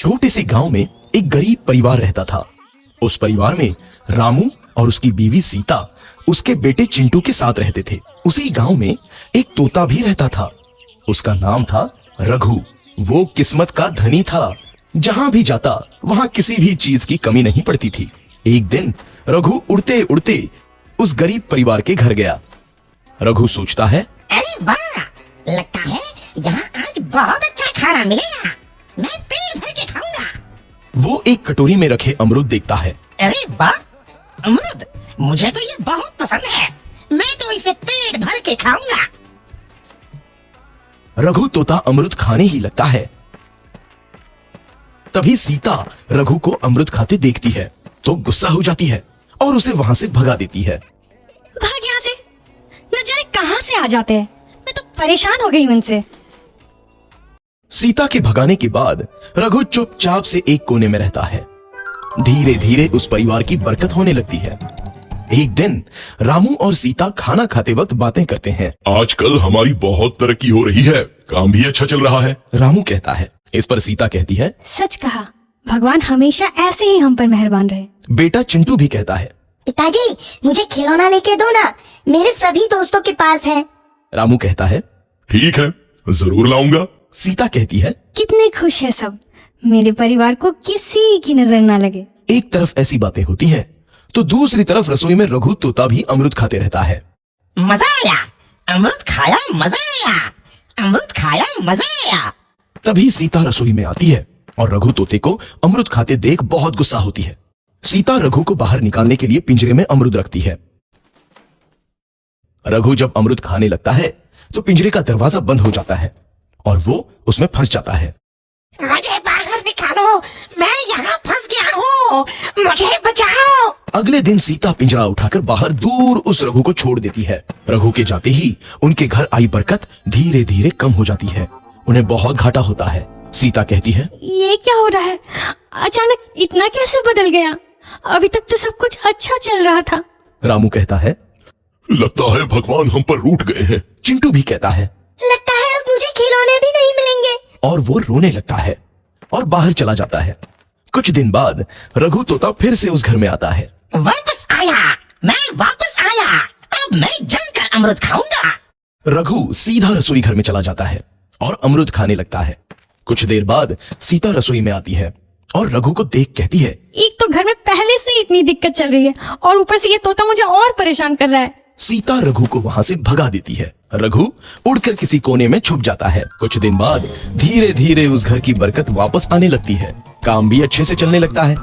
छोटे से गांव में एक गरीब परिवार रहता था। उस परिवार में रामू और उसकी बीवी सीता उसके बेटे चिंटू के साथ रहते थे। उसी गांव में एक तोता भी रहता था। उसका नाम था रघु। वो किस्मत का धनी था। जहां भी जाता वहां किसी भी चीज की कमी नहीं पड़ती थी। एक दिन रघु उड़ते उड़ते उस गरीब परिवार के घर गया। रघु सोचता है, अरे वाह, लगता है यहाँ आज बहुत अच्छा खाना मिलेगा। मैं पेट भर के खाऊंगा। वो एक कटोरी में रखे अमरूद देखता है। अरे वाह, अमरूद, मुझे तो ये बहुत पसंद है। मैं तो इसे पेट भर के खाऊंगा। रघु तोता अमरूद खाने ही लगता है। तभी सीता रघु को अमरूद खाते देखती है तो गुस्सा हो जाती है और उसे वहां से भगा देती है। भाग यहाँ से, न जाने कहां से आ जाते हैं। मैं तो परेशान हो गई हूं इनसे। सीता के भगाने के बाद रघु चुपचाप से एक कोने में रहता है। धीरे धीरे उस परिवार की बरकत होने लगती है। एक दिन रामू और सीता खाना खाते वक्त बातें करते हैं। आजकल हमारी बहुत तरक्की हो रही है, काम भी अच्छा चल रहा है। रामू कहता है। इस पर सीता कहती है, सच कहा, भगवान हमेशा ऐसे ही हम पर मेहरबान रहे। बेटा चिंटू भी कहता है। पिताजी, मुझे खिलौना लेके दो ना, मेरे सभी दोस्तों के पास है। रामू कहता है, ठीक है, जरूर लाऊंगा। सीता कहती है, कितने खुश है सब, मेरे परिवार को किसी की नजर ना लगे। एक तरफ ऐसी बातें होती हैं तो दूसरी तरफ रसोई में रघु तोता भी अमरूद खाते रहता है। मजा आया, अमरूद खाया, मजा आया, अमरूद खाया, मजा आया। तभी सीता रसोई में आती है और रघु तोते को अमरूद खाते देख बहुत गुस्सा होती है। सीता रघु को बाहर निकालने के लिए पिंजरे में अमरूद रखती है। रघु जब अमरूद खाने लगता है तो पिंजरे का दरवाजा बंद हो जाता है और वो उसमें फंस जाता है। मुझे बाहर निकालो, मैं यहाँ फंस गया हूँ, मुझे बचाओ। अगले दिन सीता पिंजरा उठाकर बाहर दूर उस रघु को छोड़ देती है। रघु के जाते ही उनके घर आई बरकत धीरे धीरे कम हो जाती है। उन्हें बहुत घाटा होता है। सीता कहती है, ये क्या हो रहा है, अचानक इतना कैसे बदल गया? अभी तक तो सब कुछ अच्छा चल रहा था। रामू कहता है, लगता है भगवान हम पर रूठ गए हैं। चिंटू भी कहता है, लगता है अब मुझे खिलौने भी नहीं मिलेंगे। और वो रोने लगता है और बाहर चला जाता है। कुछ दिन बाद रघु तोता फिर से उस घर में आता है। वापस आया, मैं वापस आया, अब मैं जमकर अमरूद खाऊंगा। रघु सीधा रसोई घर में चला जाता है और अमरूद खाने लगता है। कुछ देर बाद सीता रसोई में आती है और रघु को देख कहती है, एक तो घर में पहले से इतनी दिक्कत चल रही है और ऊपर से ये तोता मुझे और परेशान कर रहा है। सीता रघु को वहां से भगा देती है। रघु उड़कर किसी कोने में छुप जाता है। कुछ दिन बाद धीरे धीरे उस घर की बरकत वापस आने लगती है। काम भी अच्छे से चलने लगता है।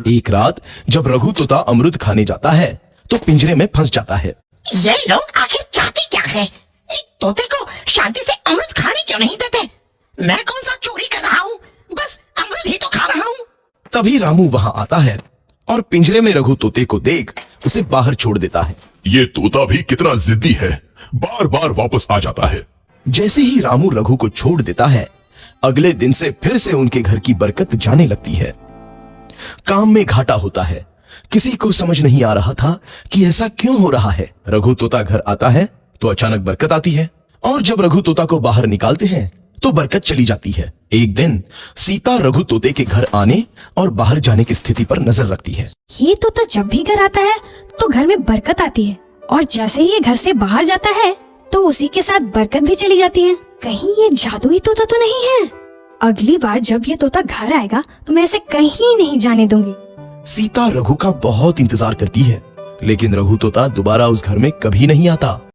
एक रात जब रघु तोता अमरूद खाने जाता है तो पिंजरे में फंस जाता है। ये लोग आखिर चाहते क्या है? एक तोते को शांति से अमरूद खाने क्यों नहीं देते? मैं कौन सा चोरी कर रहा हूँ, बस अमरूद ही तो खा रहा हूँ। तभी रामू वहां आता है और पिंजरे में रघु तोते को देख उसे बाहर छोड़ देता है। ये तोता भी कितना जिद्दी है, बार बार वापस आ जाता है। जैसे ही रामू रघु को छोड़ देता है, अगले दिन से फिर से उनके घर की बरकत जाने लगती है। काम में घाटा होता है। किसी को समझ नहीं आ रहा था कि ऐसा क्यों हो रहा है। रघु तोता घर आता है तो अचानक बरकत आती है और जब रघु तोता को बाहर निकालते हैं तो बरकत चली जाती है। एक दिन सीता रघु तोते के घर आने और बाहर जाने की स्थिति पर नजर रखती है। ये तोता जब भी घर आता है तो घर में बरकत आती है और जैसे ही ये घर से बाहर जाता है तो उसी के साथ बरकत भी चली जाती है। कहीं ये जादुई तोता तो नहीं है? अगली बार जब ये तोता घर आएगा तो मैं इसे कहीं नहीं जाने दूंगी। सीता रघु का बहुत इंतजार करती है लेकिन रघु तोता दोबारा उस घर में कभी नहीं आता।